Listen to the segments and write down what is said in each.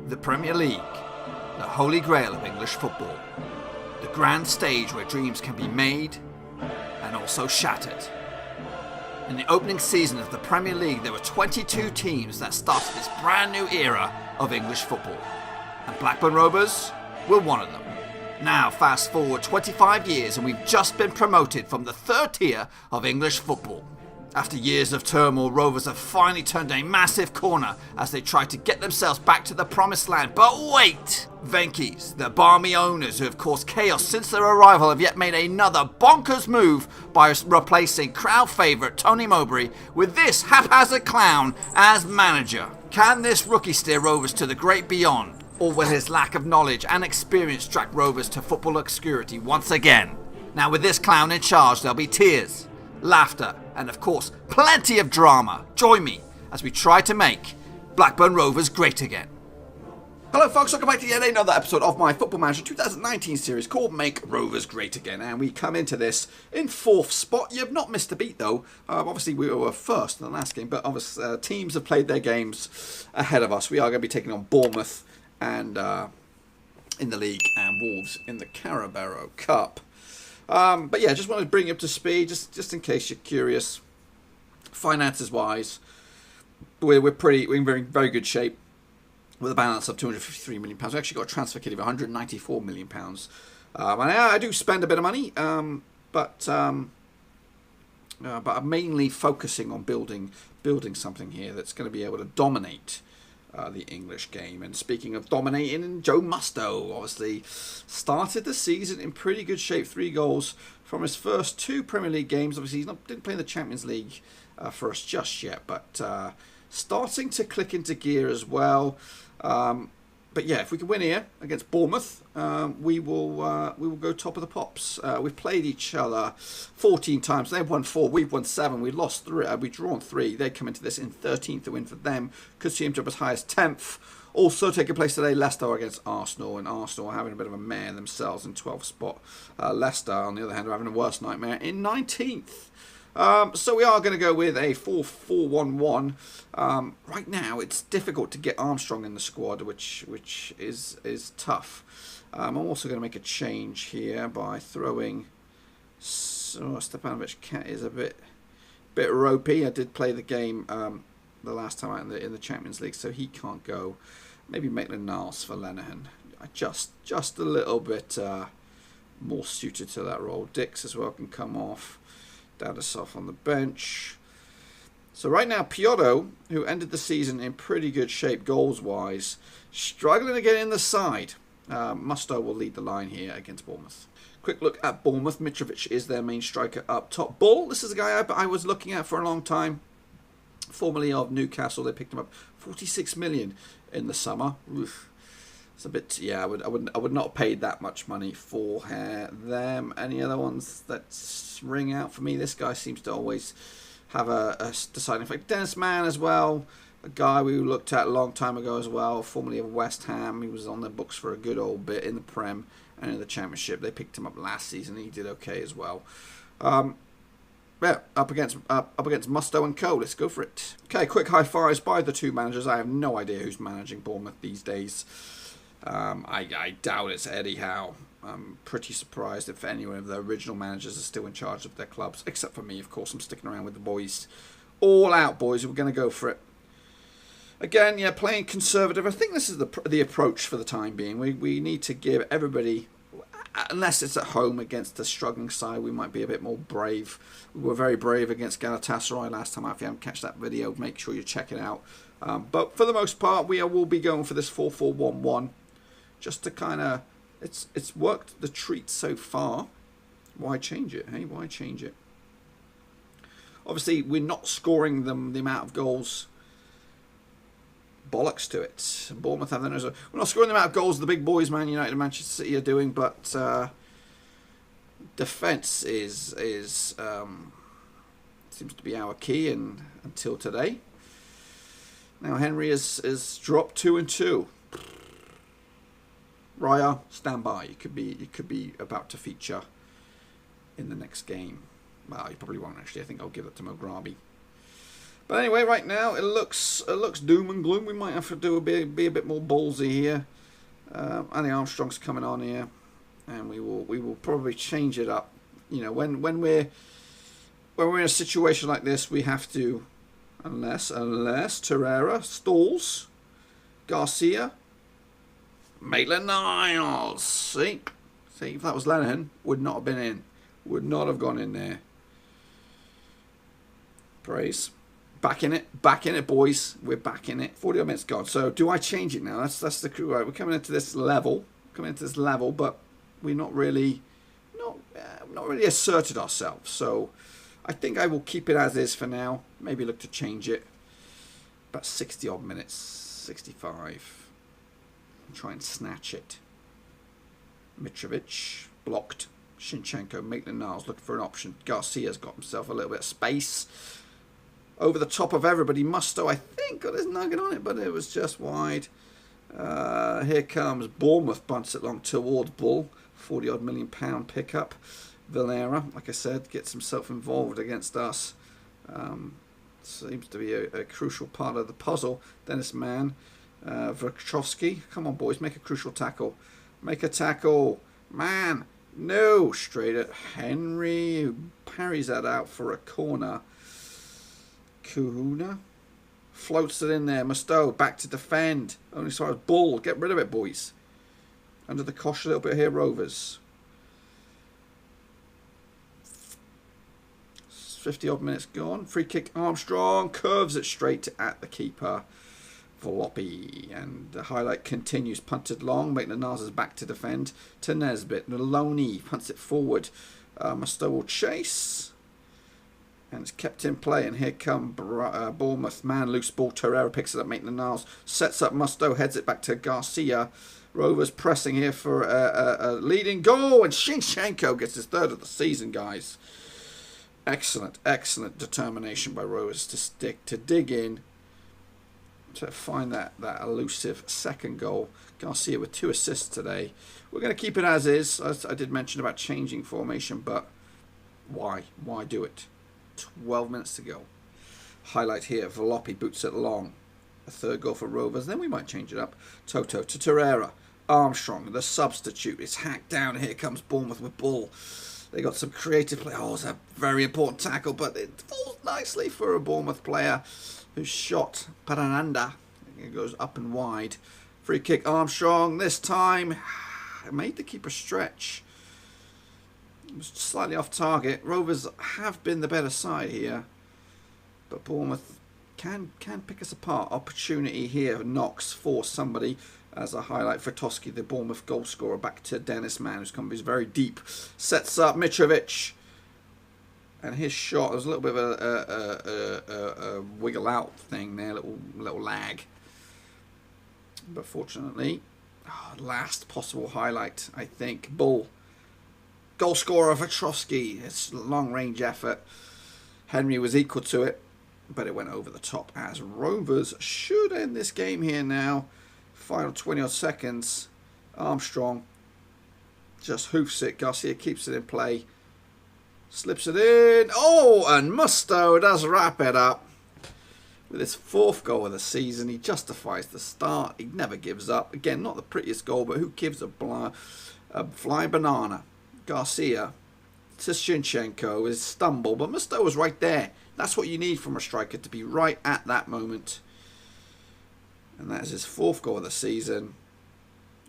The Premier League, the holy grail of English football. The grand stage where dreams can be made and also shattered. In the opening season of the Premier League, there were 22 teams that started this brand new era of English football. And Blackburn Rovers were one of them. Now, fast forward 25 years and we've just been promoted from the third tier of English football. After years of turmoil, Rovers have finally turned a massive corner as they try to get themselves back to the promised land. But wait! Venky's, the balmy owners who have caused chaos since their arrival, have yet made another bonkers move by replacing crowd favourite Tony Mowbray with this haphazard clown as manager. Can this rookie steer Rovers to the great beyond? Or will his lack of knowledge and experience drag Rovers to football obscurity once again? Now with this clown in charge, there'll be tears, laughter, and of course, plenty of drama. Join me as we try to make Blackburn Rovers great again. Hello folks, welcome back to yet another episode of my Football Manager 2019 series called Make Rovers Great Again. And we come into this in 4th spot. You've not missed a beat though. Obviously we were first in the last game, but obviously teams have played their games ahead of us. We are going to be taking on Bournemouth and in the league and Wolves in the Carabao Cup. But yeah, just wanted to bring you up to speed, just in case you're curious. Finances wise, we're in very good shape with a balance of £253 million. We actually got a transfer kitty of £194 million. And I do spend a bit of money, but I'm mainly focusing on building something here that's going to be able to dominate the English game. And speaking of dominating, Joe Musto obviously started the season in pretty good shape. 3 goals from his first 2 Premier League games. Obviously, he didn't play in the Champions League for us just yet, but starting to click into gear as well. But yeah, if we can win here against Bournemouth, we will go top of the pops. We've played each other 14 times. They've won 4, we've won 7. We lost 3. We've drawn 3. They come into this in 13th. The win for them could see him jump as high as 10th. Also taking place today, Leicester against Arsenal, and Arsenal are having a bit of a mare themselves in 12th spot. Leicester, on the other hand, are having a worse nightmare in 19th. So we are going to go with a 4-4-1-1. Right now, it's difficult to get Armstrong in the squad, which is tough. I'm also going to make a change here by throwing. Stepanovic is a bit ropey. I did play the game the last time out in the Champions League, so he can't go. Maybe Maitland-Niles for Lenihan. Just a little bit more suited to that role. Dix as well can come off. Dadasov on the bench. So right now, Piotto, who ended the season in pretty good shape goals-wise, struggling to get in the side. Musto will lead the line here against Bournemouth. Quick look at Bournemouth. Mitrovic is their main striker up top. Bull, this is a guy I was looking at for a long time. Formerly of Newcastle, they picked him up 46 million in the summer. Oof. It's a bit, yeah. I would not have paid that much money for them. Any other ones that ring out for me? This guy seems to always have a deciding effect. Dennis Mann as well, a guy we looked at a long time ago as well, formerly of West Ham. He was on their books for a good old bit in the Prem and in the Championship. They picked him up last season. He did okay as well. Yeah, up against Musto and Co. Let's go for it. Okay, quick high fives by the 2 managers. I have no idea who's managing Bournemouth these days. I doubt it's Eddie Howe. I'm pretty surprised if any of the original managers are still in charge of their clubs, except for me, of course. I'm sticking around with the boys. All out, boys. We're going to go for it. Again, yeah, playing conservative. I think this is the approach for the time being. We need to give everybody, unless it's at home against a struggling side, we might be a bit more brave. We were very brave against Galatasaray last time out. If you haven't catched that video, make sure you check it out. But for the most part, we will be going for this 4-4-1-1. Just to kind of, it's worked the treat so far. Why change it? Hey, why change it? Obviously, we're not scoring them the amount of goals. Bollocks to it. Bournemouth have we're not scoring the amount of goals the big boys, Man United and Manchester City, are doing, but defence is seems to be our key, and until today. Now Henry has dropped 2 and 2. Raya, stand by. You could be about to feature in the next game. Well, you probably won't actually. I think I'll give it to Mograbi. But anyway, right now it looks doom and gloom. We might have to be a bit more ballsy here. Andy Armstrong's coming on here, and we will probably change it up. You know, when we're in a situation like this, we have to, unless Torreira stalls, Garcia, Maitland-Niles. See, if that was Lenihan, would not have been in, would not have gone in there. Praise. Back in it, boys. We're back in it. 40 minutes gone. So do I change it now? That's the crew. Right, we're coming into this level. But we're not really asserted ourselves. So I think I will keep it as is for now. Maybe look to change it. About 60 odd minutes, 65. Try and snatch it. Mitrovic blocked. Shinchenko, Maitland-Niles looking for an option. Garcia's got himself a little bit of space. Over the top of everybody. Musto, I think, got his nugget on it, but it was just wide. Here comes Bournemouth, bunts it long towards Bull. 40 odd £million pickup. Villara, like I said, gets himself involved against us. Seems to be a crucial part of the puzzle. Dennis Mann, Vrachowski. Come on, boys, make a crucial tackle. Make a tackle. Man, no. Straight at Henry, who parries that out for a corner. Kuhuna floats it in there. Musto back to defend. Only as far as Bull. Get rid of it, boys. Under the cosh a little bit here, Rovers. 50 odd minutes gone. Free kick. Armstrong curves it straight at the keeper. Voloppi. And the highlight continues. Punted long. Maitland-Niles is back to defend. To Nesbitt. Maloney punts it forward. Musto will chase. And it's kept in play, and here come Bournemouth. Man, loose ball. Torreira picks it up. Maitland-Niles sets up Musto, heads it back to Garcia. Rovers pressing here for a leading goal, and Shinchenko gets his third of the season, guys. Excellent determination by Rovers to dig in, to find that elusive second goal. Garcia with 2 assists today. We're going to keep it as is. I did mention about changing formation, but why? Why do it? 12 minutes to go. Highlight here. Voloppi boots it long. A third goal for Rovers. Then we might change it up. Toto to Torreira. Armstrong, the substitute. It's hacked down. Here comes Bournemouth with Bull. They got some creative play. Oh, it's a very important tackle, but it falls nicely for a Bournemouth player who's shot Parananda. It goes up and wide. Free kick. Armstrong this time. It made the keeper stretch. It was slightly off target. Rovers have been the better side here, but Bournemouth can pick us apart. Opportunity here. Knox for somebody as a highlight for Toski, the Bournemouth goal scorer. Back to Dennis Mann, who's very deep. Sets up Mitrovic, and his shot. There's a little bit of a wiggle out thing there, little lag. But fortunately, last possible highlight, I think. Bull. Goal scorer Vrachowski. It's a long-range effort. Henry was equal to it, but it went over the top as Rovers should end this game here now. Final 20 odd seconds. Armstrong just hoofs it. Garcia keeps it in play. Slips it in. Oh, and Musto does wrap it up. With his 4th goal of the season, he justifies the start. He never gives up. Again, not the prettiest goal, but who gives a flying banana? Garcia to Shinchenko, his stumble, but Musto was right there. That's what you need from a striker, to be right at that moment. And that is his 4th goal of the season.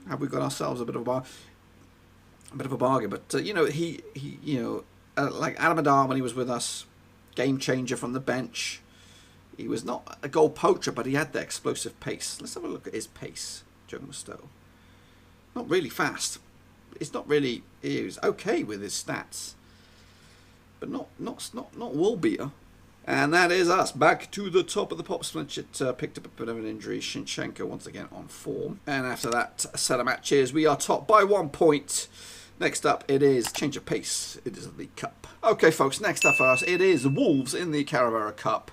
Have we got ourselves a bit of a bargain? But you know, he like Adam Adar when he was with us, game changer from the bench. He was not a goal poacher, but he had the explosive pace. Let's have a look at his pace, Joe Musto. Not really fast. It's not really. He was okay with his stats, but not world beater. And that is us back to the top of the pops. Flinchett picked up a bit of an injury. Shinchenko once again on form. And after that set of matches, we are top by 1 point. Next up, it is change of pace. It is the Cup. Okay, folks. Next up for us, it is Wolves in the Carabao Cup.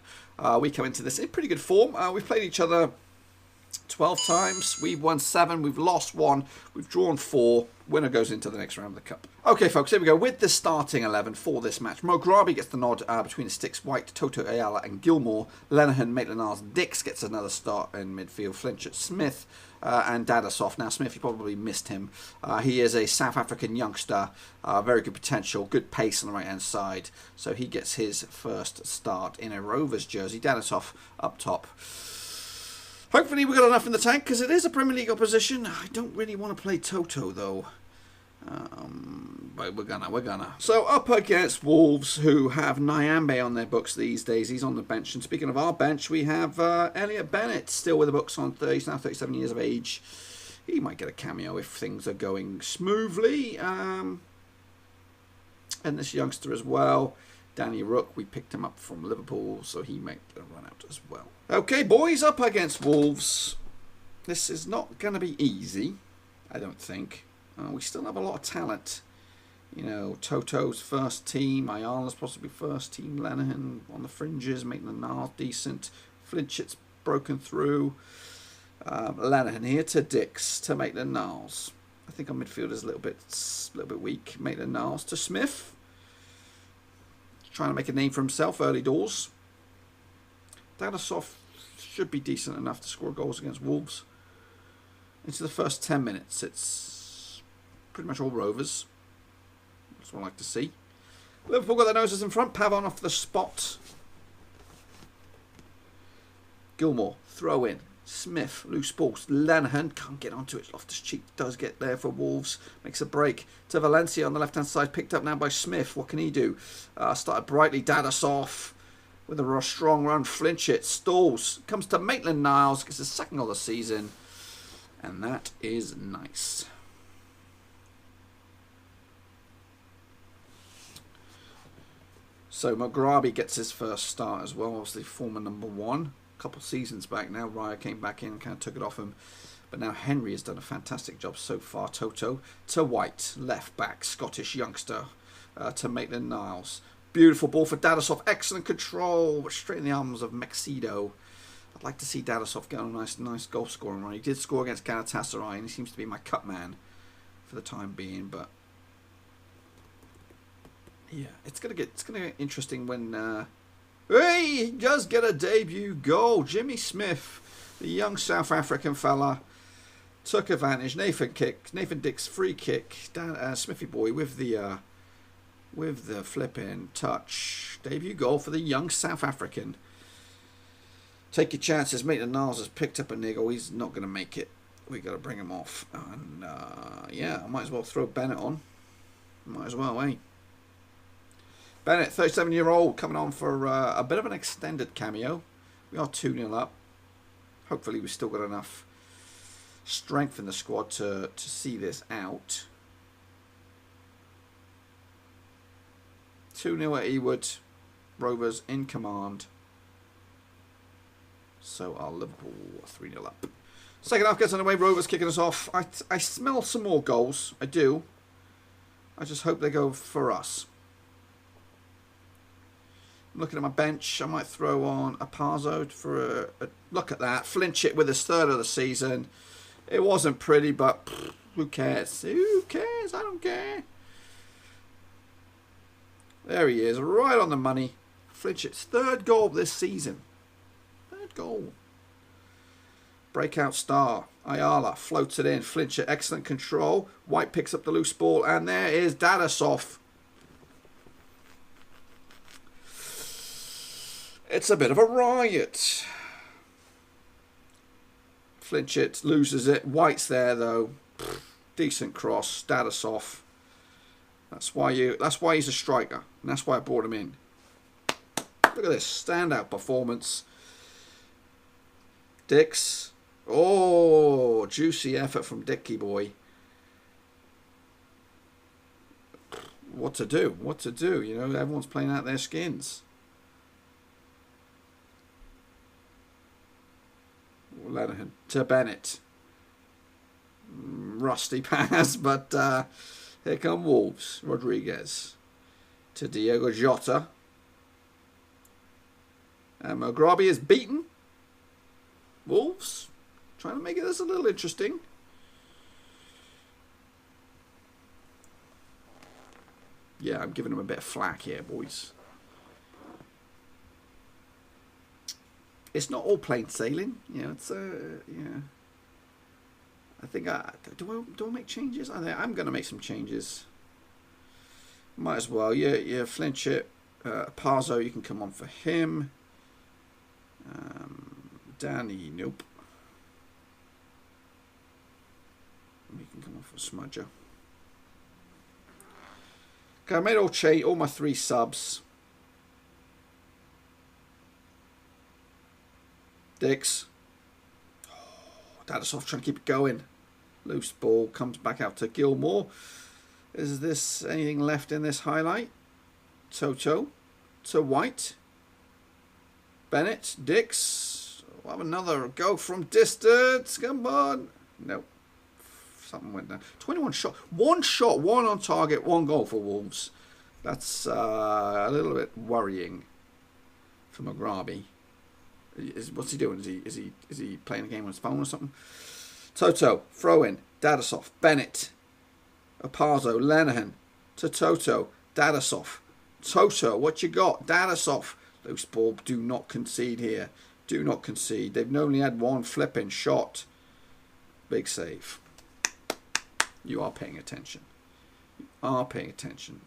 We come into this in pretty good form. We've played each other 12 times. We've won 7. We've lost 1. We've drawn 4. Winner goes into the next round of the Cup. Okay, folks, here we go. With the starting 11 for this match, Mograbi gets the nod between the sticks. White, Toto, Ayala and Gilmore. Lenihan, Maitland-Niles, Dix gets another start in midfield. Flinch at Smith and Dadasoff. Now, Smith, you probably missed him. He is a South African youngster. Very good potential. Good pace on the right-hand side. So he gets his first start in a Rovers jersey. Dadasoff up top. Hopefully we've got enough in the tank, because it is a Premier League opposition. I don't really want to play Toto, though. But we're gonna. So up against Wolves, who have Nyambe on their books these days. He's on the bench. And speaking of our bench, we have Elliot Bennett still with the books on 30. He's now 37 years of age. He might get a cameo if things are going smoothly. And this youngster as well. Danny Rook, we picked him up from Liverpool, so he might get a run out as well. Okay, boys, up against Wolves. This is not going to be easy, I don't think. We still have a lot of talent. You know, Toto's first team, Ayala's possibly first team, Lenihan on the fringes, Maitland-Niles decent, Flinchett's broken through. Lenihan here to Dix, to Maitland-Niles. I think our midfield is a little bit weak. Maitland-Niles to Smith. Trying to make a name for himself early doors. Dadasoff should be decent enough to score goals against Wolves. Into the first 10 minutes, it's pretty much all Rovers. That's what I like to see. Liverpool got their noses in front. Pavon off the spot. Gilmore, throw in. Smith, loose balls. Lenihan can't get onto it. Loftus-Cheek does get there for Wolves. Makes a break to Valencia on the left-hand side. Picked up now by Smith. What can he do? Started brightly. Dadasoff with a strong run. Flinchett stalls. Comes to Maitland-Niles. Gets his second goal of the season. And that is nice. So Mograbi gets his first start as well. Obviously former number 1. Couple seasons back now. Raya came back in and kind of took it off him. But now Henry has done a fantastic job so far. Toto to White, left back, Scottish youngster to Maitland-Niles. Beautiful ball for Dadasoff. Excellent control. Straight in the arms of Mexido. I'd like to see Dadasoff get on a nice goal scoring run. He did score against Galatasaray and he seems to be my cut man for the time being. But yeah, it's gonna get interesting when. Hey, he does get a debut goal. Jimmy Smith, the young South African fella, took advantage. Nathan Dix free kick. Smithy boy with the flip-in touch. Debut goal for the young South African. Take your chances. Maitland-Niles has picked up a niggle. He's not going to make it. We got to bring him off. And yeah, I might as well throw Bennett on. Might as well, eh? Bennett, 37-year-old, coming on for a bit of an extended cameo. We are 2-0 up. Hopefully we've still got enough strength in the squad to see this out. 2-0 at Ewood. Rovers in command. So are Liverpool 3-0 up. Second half gets underway. Rovers kicking us off. I smell some more goals. I do. I just hope they go for us. Looking at my bench, I might throw on a Parzo for a look at that. Flinchett with his third of the season. It wasn't pretty, but pff, who cares? Who cares? I don't care. There he is, right on the money. Flinchett's third goal this season. Third goal. Breakout star. Ayala floats it in. Flinchett, excellent control. White picks up the loose ball, and there is Dadasoff. It's a bit of a riot. Flinchett loses it. White's there though. Decent cross. Dadasoff. That's why he's a striker. And that's why I brought him in. Look at this. Standout performance. Dix. Oh, juicy effort from Dicky boy. What to do? What to do? You know, everyone's playing out their skins. Lenihan to Bennett. Rusty pass, but here come Wolves. Rodriguez to Diogo Jota. And Mograbi is beaten. Wolves Trying to make this a little interesting. Yeah, I'm giving him a bit of flack here, boys. It's not all plain sailing. You know, it's yeah. I think do I make changes? I'm going to make some changes. Might as well. Yeah, flinch it. Parzo, you can come on for him. Danny, nope. We can come on for Smudger. Okay, I made all my 3 subs. Dix. Oh, Dadasoft trying to keep it going. Loose ball comes back out to Gilmore. Is this anything left in this highlight? Toto to White. Bennett. Dix. We'll have another go from distance. Come on. Nope. Something went down. 21 shot. 1 shot, 1 on target, 1 goal for Wolves. That's a little bit worrying for McGraby. What's he doing? Is he playing a game on his phone or something? Toto, throw in. Dadasoft, Bennett, Opazo, Lenihan to Toto, Dadasoft. Toto, what you got? Dadasoft. Loose ball. Do not concede here. Do not concede. They've only had 1 flipping shot. Big save. You are paying attention. You are paying attention.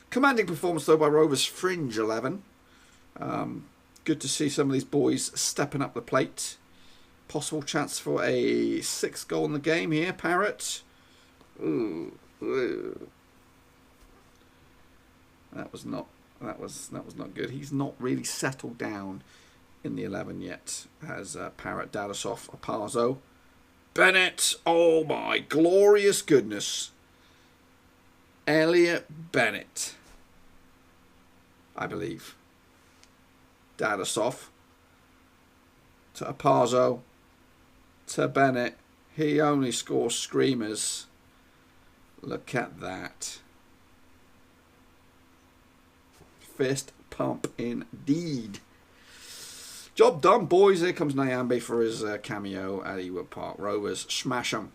Commanding performance, though, by Rovers Fringe 11. Good to see some of these boys stepping up the plate. Possible chance for a 6th goal in the game here, Parrott. Ooh. That was not good. He's not really settled down in the 11 yet. As Parrott, Dadasoft, Opazo. Bennett, oh my glorious goodness. Elliot Bennett, I believe. Dadasoft to Opazo to Bennett. He only scores screamers. Look at that. Fist pump indeed. Job done, boys. Here comes Nyambe for his cameo at Ewood Park. Rovers, smash him.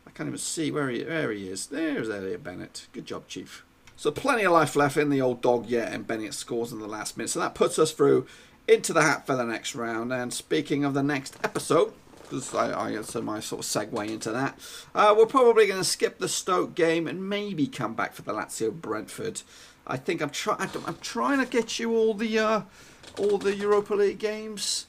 I can't even see where he is. There's Elliot Bennett. Good job, Chief. So plenty of life left in the old dog yet, and Bennett scores in the last minute. So that puts us through into the hat for the next round. And speaking of the next episode, because I said my sort of segue into that, we're probably going to skip the Stoke game and maybe come back for the Lazio Brentford. I think I'm trying to get you all the Europa League games,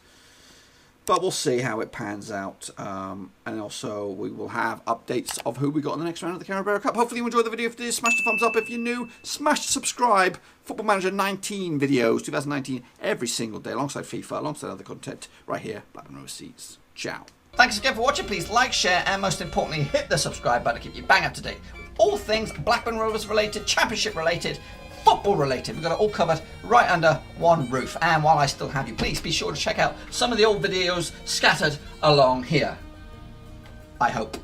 but we'll see how it pans out. And also we will have updates of who we got in the next round of the Carabao Cup. Hopefully you enjoyed the video. If you did, smash the thumbs up. If you're new, smash subscribe. Football Manager 19 videos, 2019, every single day, alongside FIFA, alongside other content, right here, Blackburn Rovers. Ciao. Thanks again for watching. Please like, share, and most importantly, hit the subscribe button to keep you bang up to date with all things Blackburn Rovers related, Championship related, football related. We've got it all covered right under one roof. And while I still have you, please be sure to check out some of the old videos scattered along here. I hope.